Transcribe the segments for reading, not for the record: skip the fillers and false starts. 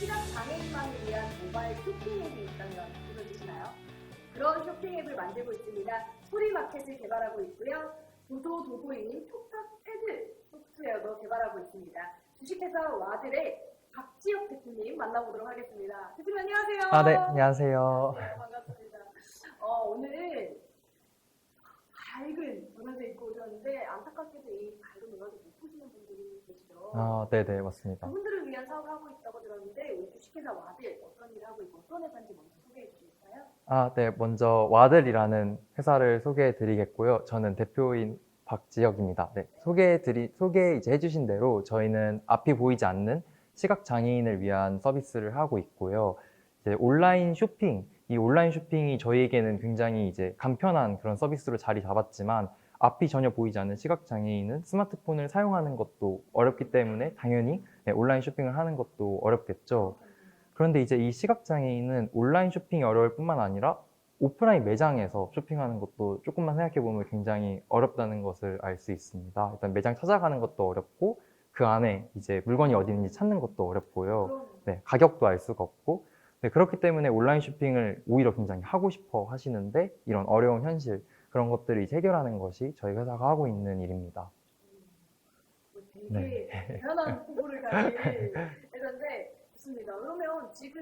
시각장애인만을 위한 모바일 쇼핑 앱이 있다면 들어주시나요? 그런 쇼핑 앱을 만들고 있습니다. 소리마켓을 개발하고 있고요. 도도도도인 톡톡 패드 소프트웨어도 개발하고 있습니다. 주식회사 와들의 박지혁 대표님 만나보도록 하겠습니다. 대표님 안녕하세요. 네, 안녕하세요. 네, 반갑습니다. 오늘 밝은 문화재 입고 오셨는데 안타깝게도 이 밝은 문화재 못 보시는 분들이 계시죠. 네네, 맞습니다. 그분들을 위한 사업을 하고 있다고 들었는데 우리 주식회사 와들 어떤 일을 하고 있고 어떤 회사인지 먼저 소개해 주실까요? 네, 먼저 와들이라는 회사를 소개해 드리겠고요. 저는 대표인 박지혁입니다. 네, 소개 이제 해주신 대로 저희는 앞이 보이지 않는 시각장애인을 위한 서비스를 하고 있고요. 이제 이 온라인 쇼핑이 저희에게는 굉장히 이제 간편한 그런 서비스로 자리 잡았지만 앞이 전혀 보이지 않는 시각장애인은 스마트폰을 사용하는 것도 어렵기 때문에 당연히 온라인 쇼핑을 하는 것도 어렵겠죠. 그런데 이제 이 시각장애인은 온라인 쇼핑이 어려울 뿐만 아니라 오프라인 매장에서 쇼핑하는 것도 조금만 생각해보면 굉장히 어렵다는 것을 알 수 있습니다. 일단 매장 찾아가는 것도 어렵고 그 안에 이제 물건이 어디 있는지 찾는 것도 어렵고요. 네, 가격도 알 수가 없고 네, 그렇기 때문에 온라인 쇼핑을 오히려 굉장히 하고 싶어 하시는데 이런 어려운 현실 그런 것들을 이제 해결하는 것이 저희 회사가 하고 있는 일입니다. 되게 대단한 포부를 가진 회사인데 좋습니다. 그러면 지금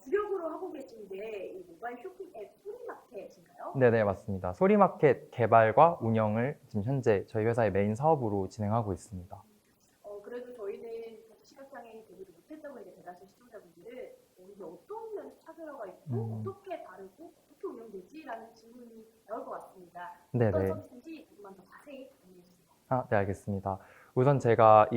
주력으로 하고 계신 게 이 모바일 쇼핑 앱 소리마켓인가요? 네네, 맞습니다. 소리마켓 개발과 운영을 지금 현재 저희 회사의 메인 사업으로 진행하고 있습니다. 그래도 저희는 시각장애인이 되지 못했다고 이제 대다수 시청자분들은 이게 어떤 면에서 차별화가 있고 어떻게 다르고 어떻게 운영되지라는 질문이 나올 것 같습니다. 네네. 어떤 서비스인지 조금만 더 자세히 안내해 주세요. 네, 알겠습니다. 우선 제가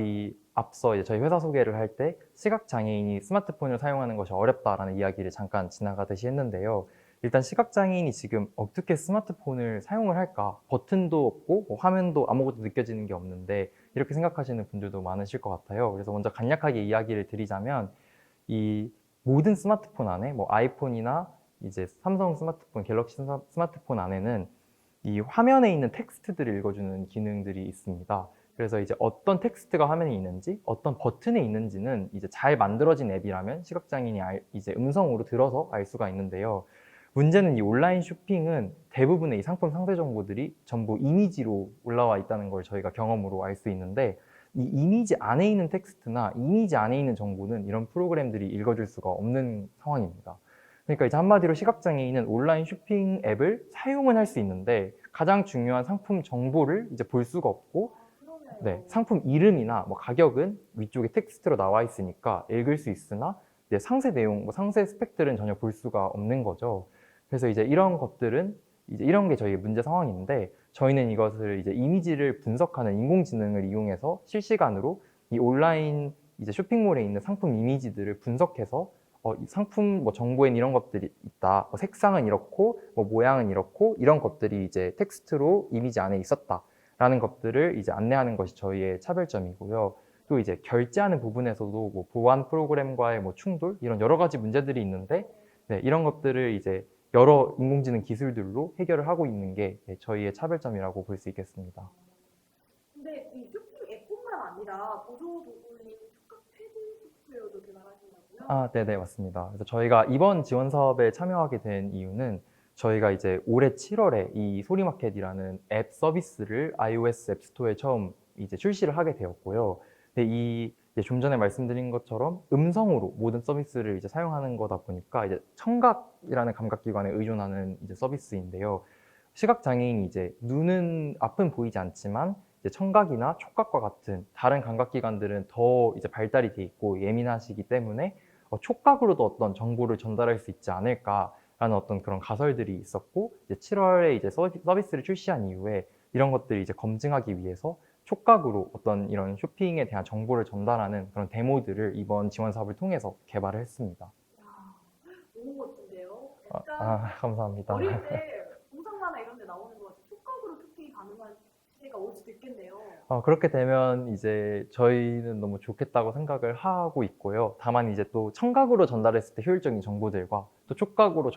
앞서 이제 저희 회사 소개를 할 때 시각장애인이 스마트폰을 사용하는 것이 어렵다라는 이야기를 잠깐 지나가듯이 했는데요. 일단 시각장애인이 지금 어떻게 스마트폰을 사용을 할까? 버튼도 없고 화면도 아무것도 느껴지는 게 없는데 이렇게 생각하시는 분들도 많으실 것 같아요. 그래서 먼저 간략하게 이야기를 드리자면 이 모든 스마트폰 안에 아이폰이나 이제 삼성 스마트폰, 갤럭시 스마트폰 안에는 이 화면에 있는 텍스트들을 읽어주는 기능들이 있습니다. 그래서 이제 어떤 텍스트가 화면에 있는지, 어떤 버튼에 있는지는 이제 잘 만들어진 앱이라면 시각장애인이 이제 음성으로 들어서 알 수가 있는데요. 문제는 이 온라인 쇼핑은 대부분의 이 상품 상세 정보들이 전부 이미지로 올라와 있다는 걸 저희가 경험으로 알 수 있는데 이 이미지 안에 있는 텍스트나 이미지 안에 있는 정보는 이런 프로그램들이 읽어줄 수가 없는 상황입니다. 그러니까 이제 한마디로 시각장애인은 온라인 쇼핑 앱을 사용은 할 수 있는데 가장 중요한 상품 정보를 이제 볼 수가 없고 네, 상품 이름이나 가격은 위쪽에 텍스트로 나와 있으니까 읽을 수 있으나 상세 내용, 상세 스펙들은 전혀 볼 수가 없는 거죠. 그래서 이제 이런 것들은 이런 게 저희의 문제 상황인데 저희는 이것을 이제 이미지를 분석하는 인공지능을 이용해서 실시간으로 이 온라인 이제 쇼핑몰에 있는 상품 이미지들을 분석해서 이 상품 정보엔 이런 것들이 있다. 색상은 이렇고 모양은 이렇고 이런 것들이 이제 텍스트로 이미지 안에 있었다. 라는 것들을 이제 안내하는 것이 저희의 차별점이고요. 또 이제 결제하는 부분에서도 보안 프로그램과의 충돌 이런 여러 가지 문제들이 있는데 네, 이런 것들을 이제 여러 인공지능 기술들로 해결을 하고 있는 게 저희의 차별점이라고 볼 수 있겠습니다. 근데 이 쇼핑 앱뿐만 아니라 보조도구인 촉각 패드 소프트웨어도 개발하신다고요? 네네, 맞습니다. 그래서 저희가 이번 지원 사업에 참여하게 된 이유는 저희가 이제 올해 7월에 이 소리마켓이라는 앱 서비스를 iOS 앱스토어에 처음 이제 출시를 하게 되었고요. 근데 좀 전에 말씀드린 것처럼 음성으로 모든 서비스를 이제 사용하는 거다 보니까 이제 청각이라는 감각기관에 의존하는 이제 서비스인데요. 시각장애인이 이제 앞은 보이지 않지만 이제 청각이나 촉각과 같은 다른 감각기관들은 더 이제 발달이 돼 있고 예민하시기 때문에 촉각으로도 어떤 정보를 전달할 수 있지 않을까라는 어떤 그런 가설들이 있었고 이제 7월에 이제 서비스를 출시한 이후에 이런 것들을 이제 검증하기 위해서 촉각으로 어떤 이런 쇼핑에 대한 정보를 전달하는 그런 데모들을 이번 지원 사업을 통해서 개발을 했습니다. 너무 멋진데요? 약간 감사합니다. 어릴 때 동상 만화 이런 데 나오는 것 같아요. 촉각으로 쇼핑이 가능한 시대가 올 수도 있겠네요. 그렇게 되면 이제 저희는 너무 좋겠다고 생각을 하고 있고요. 다만 이제 또 청각으로 전달했을 때 효율적인 정보들과 또 촉각으로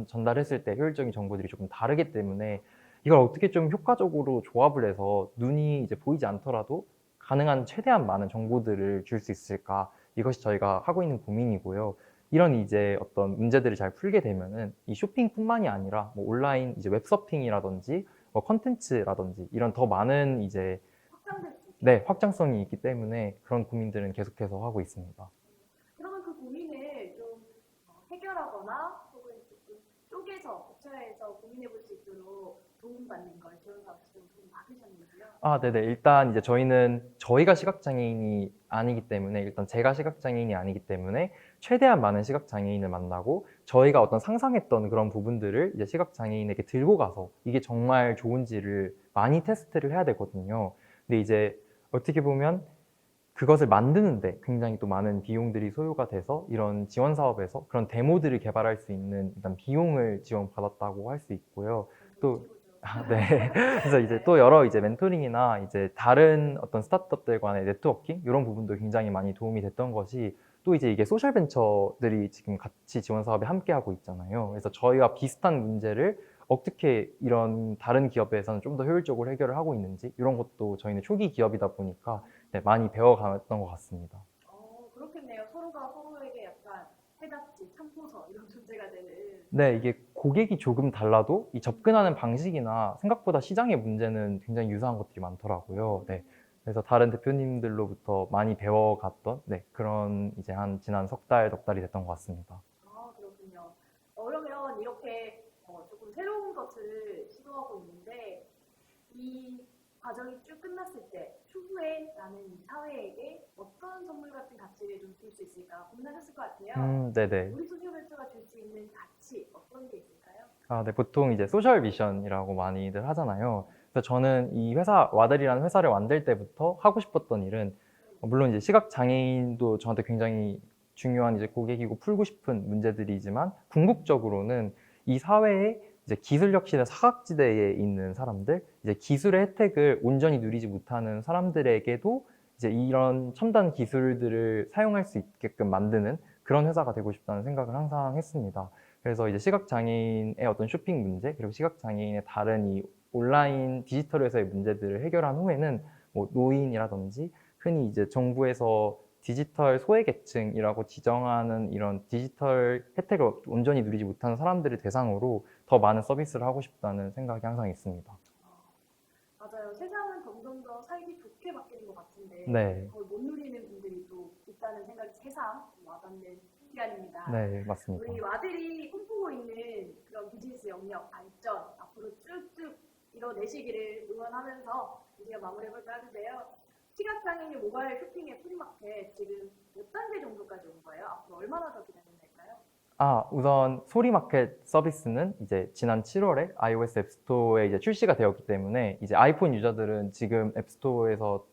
전달했을 때 효율적인 정보들이 조금 다르기 때문에 이걸 어떻게 좀 효과적으로 조합을 해서 눈이 이제 보이지 않더라도 가능한 최대한 많은 정보들을 줄 수 있을까 이것이 저희가 하고 있는 고민이고요. 이런 이제 어떤 문제들을 잘 풀게 되면은 이 쇼핑뿐만이 아니라 뭐 온라인 이제 웹서핑이라든지 뭐 컨텐츠라든지 이런 더 많은 이제 확장될 수 있어요. 네, 확장성이 있기 때문에 그런 고민들은 계속해서 하고 있습니다. 그러면 그 고민을 좀 해결하거나 혹은 조금 쪼개서 구체화해서 고민해 볼 수 있도록 도움받는 걸 지원 사업에서 좀 받으셨는지요? 아, 네네. 일단 이제 저희는 저희가 시각장애인이 아니기 때문에 일단 제가 시각장애인이 아니기 때문에 최대한 많은 시각장애인을 만나고 저희가 어떤 상상했던 그런 부분들을 이제 시각장애인에게 들고 가서 이게 정말 좋은지를 많이 테스트를 해야 되거든요. 근데 이제 어떻게 보면 그것을 만드는데 굉장히 또 많은 비용들이 소요가 돼서 이런 지원 사업에서 그런 데모들을 개발할 수 있는 일단 비용을 지원받았다고 할 수 있고요. 또 네. 그래서 이제 또 여러 이제 멘토링이나 이제 다른 어떤 스타트업들 간의 네트워킹 이런 부분도 굉장히 많이 도움이 됐던 것이 또 이제 이게 소셜 벤처들이 지금 같이 지원 사업에 함께 하고 있잖아요. 그래서 저희와 비슷한 문제를 어떻게 이런 다른 기업에서는 좀 더 효율적으로 해결을 하고 있는지 이런 것도 저희는 초기 기업이다 보니까 네, 많이 배워갔던 것 같습니다. 그렇겠네요. 서로가 서로에게 약간 해답지, 참고서 이런 존재가 되는. 네, 이게 고객이 조금 달라도 이 접근하는 방식이나 생각보다 시장의 문제는 굉장히 유사한 것들이 많더라고요. 네. 그래서 다른 대표님들로부터 많이 배워갔던 네, 그런 이제 한 지난 석 달, 넉 달이 됐던 것 같습니다. 그렇군요. 그러면 이렇게 조금 새로운 것을 시도하고 있는데 이 과정이 쭉 끝났을 때 추후에 나는 이 사회에게 어떤 선물 같은 가치를 좀 줄 수 있을까 고민하셨을 것 같아요. 네네. 우리 소셜벤처가 줄 수 있는 가치 어떤 게 있을까요? 아, 네, 보통 이제 소셜 미션이라고 많이들 하잖아요. 그래서 저는 이 회사, 와들이라는 회사를 만들 때부터 하고 싶었던 일은 물론 이제 시각 장애인도 저한테 굉장히 중요한 이제 고객이고 풀고 싶은 문제들이지만 궁극적으로는 이 사회에 이제 기술 혁신의 사각지대에 있는 사람들, 이제 기술의 혜택을 온전히 누리지 못하는 사람들에게도 이제 이런 첨단 기술들을 사용할 수 있게끔 만드는 그런 회사가 되고 싶다는 생각을 항상 했습니다. 그래서 이제 시각장애인의 어떤 쇼핑 문제, 그리고 시각장애인의 다른 이 온라인 디지털에서의 문제들을 해결한 후에는 뭐 노인이라든지 흔히 이제 정부에서 디지털 소외계층이라고 지정하는 이런 디지털 혜택을 온전히 누리지 못하는 사람들을 대상으로 더 많은 서비스를 하고 싶다는 생각이 항상 있습니다. 맞아요. 세상은 점점 더 살기 좋게 바뀌는 것 같은데 네, 그걸 못 누리는 분들이 또 있다는 생각이 새삼 와닿는 시간입니다. 네, 맞습니다. 우리 와들이 꿈꾸고 있는 그런 비즈니스 영역 발전 앞으로 쭉쭉 이뤄내시기를 응원하면서 드디어 마무리해볼까 하는데요. 시각장애인 모바일 쇼핑 앱 프리마켓 지금 몇 단계 정도까지 온 거예요? 앞으로 얼마나 더 기다리면 될까요? 아, 우선 소리마켓 서비스는 이제 지난 7월에 iOS 앱스토어에 이제 출시가 되었기 때문에 이제 아이폰 유저들은 지금 앱스토어에서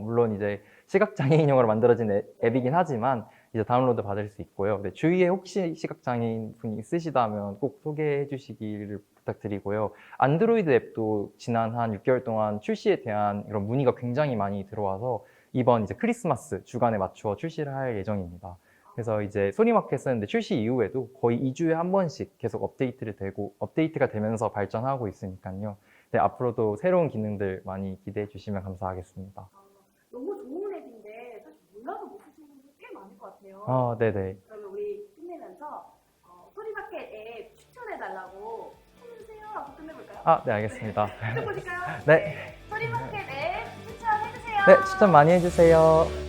물론 이제 시각장애인용으로 만들어진 앱이긴 하지만 이제 다운로드 받을 수 있고요. 네, 주위에 혹시 시각장애인 분이 있으시다면 꼭 소개해 주시기를 부탁드리고요. 안드로이드 앱도 지난 한 6개월 동안 출시에 대한 이런 문의가 굉장히 많이 들어와서 이번 이제 크리스마스 주간에 맞추어 출시를 할 예정입니다. 그래서 이제 소니마켓은 출시 이후에도 거의 2주에 한 번씩 계속 업데이트가 되면서 발전하고 있으니까요. 네, 앞으로도 새로운 기능들 많이 기대해 주시면 감사하겠습니다. 너무 좋은 앱인데 사실 몰라서 못 쓰시는 분들 꽤 많을 것 같아요. 네네. 그러면 우리 끝내면서 소리마켓 앱 추천해달라고 해주세요 하고 끝내볼까요? 네, 알겠습니다. 쭉 보실까요? 네. 소리마켓 앱 추천해주세요. 네, 추천 많이 해주세요.